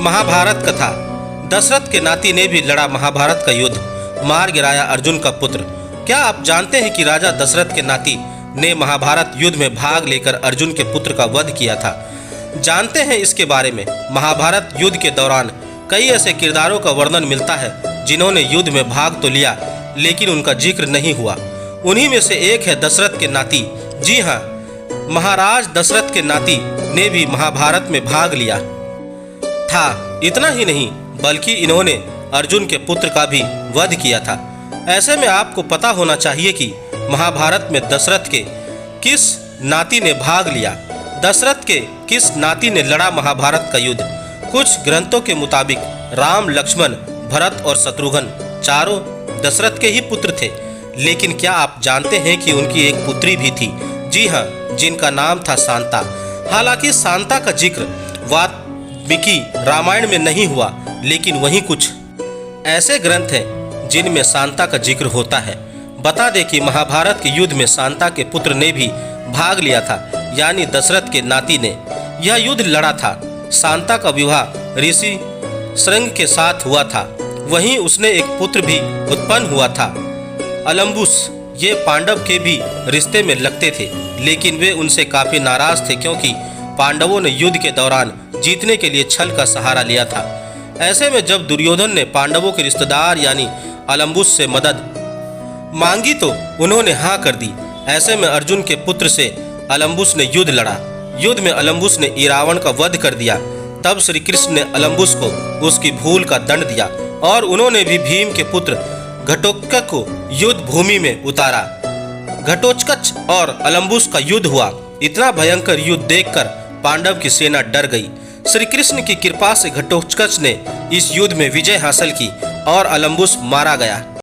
महाभारत कथा। दशरथ के नाती ने भी लड़ा महाभारत का युद्ध, मार गिराया अर्जुन का पुत्र। क्या आप जानते हैं कि राजा दशरथ के नाती ने महाभारत युद्ध में भाग लेकर अर्जुन के पुत्र का वध किया था? जानते हैं इसके बारे में। महाभारत युद्ध के दौरान कई ऐसे किरदारों का वर्णन मिलता है जिन्होंने युद्ध में भाग तो लिया लेकिन उनका जिक्र नहीं हुआ। उन्हीं में से एक है दशरथ के नाती। जी हाँ, महाराज दशरथ के नाती ने भी महाभारत में भाग लिया था। इतना ही नहीं बल्कि इन्होंने अर्जुन के पुत्र का भी वध किया था। ऐसे में आपको पता होना चाहिए कि महाभारत में दशरथ के किस नाती ने भाग लिया, दशरथ के किस नाती ने लड़ा महाभारत का युद्ध। कुछ ग्रंथों के मुताबिक राम, लक्ष्मण, भरत और शत्रुघ्न चारों दशरथ के ही पुत्र थे। लेकिन क्या आप जानते हैं कि उनकी एक पुत्री भी थी? जी हाँ, जिनका नाम था शांता। हालांकि शांता का जिक्र वाल्मीकि रामायण में नहीं हुआ, लेकिन वहीं कुछ ऐसे ग्रंथ हैं जिनमें शांता का जिक्र होता है। बता दें कि महाभारत के युद्ध में शांता के पुत्र ने भी भाग लिया था, यानी दशरथ के नाती ने यह युद्ध लड़ा था। शांता का विवाह ऋषि श्रृंग के साथ हुआ था। वहीं उसने एक पुत्र भी उत्पन्न हुआ था, अलम्बुस। ये पांडव के भी रिश्ते में लगते थे, लेकिन वे उनसे काफी नाराज थे क्योंकि पांडवों ने युद्ध के दौरान जीतने के लिए छल का सहारा लिया था। ऐसे में जब दुर्योधन ने पांडवों के रिश्तेदार यानी अलम्बुस से मदद मांगी तो उन्होंने हाँ कर दी। ऐसे में अर्जुन के पुत्र से अलम्बुस ने युद्ध लड़ा। युद्ध में अलम्बुस ने इरावण का वध कर दिया। तब श्री कृष्ण ने अलम्बुस को उसकी भूल का दंड दिया और उन्होंने भी भीम के पुत्र घटोत्कच को युद्ध भूमि में उतारा। घटोत्कच और अलम्बुस का युद्ध हुआ। इतना भयंकर युद्ध देखकर पांडव की सेना डर गई। श्री कृष्ण की कृपा से घटोत्कच ने इस युद्ध में विजय हासिल की और अलम्बुस मारा गया।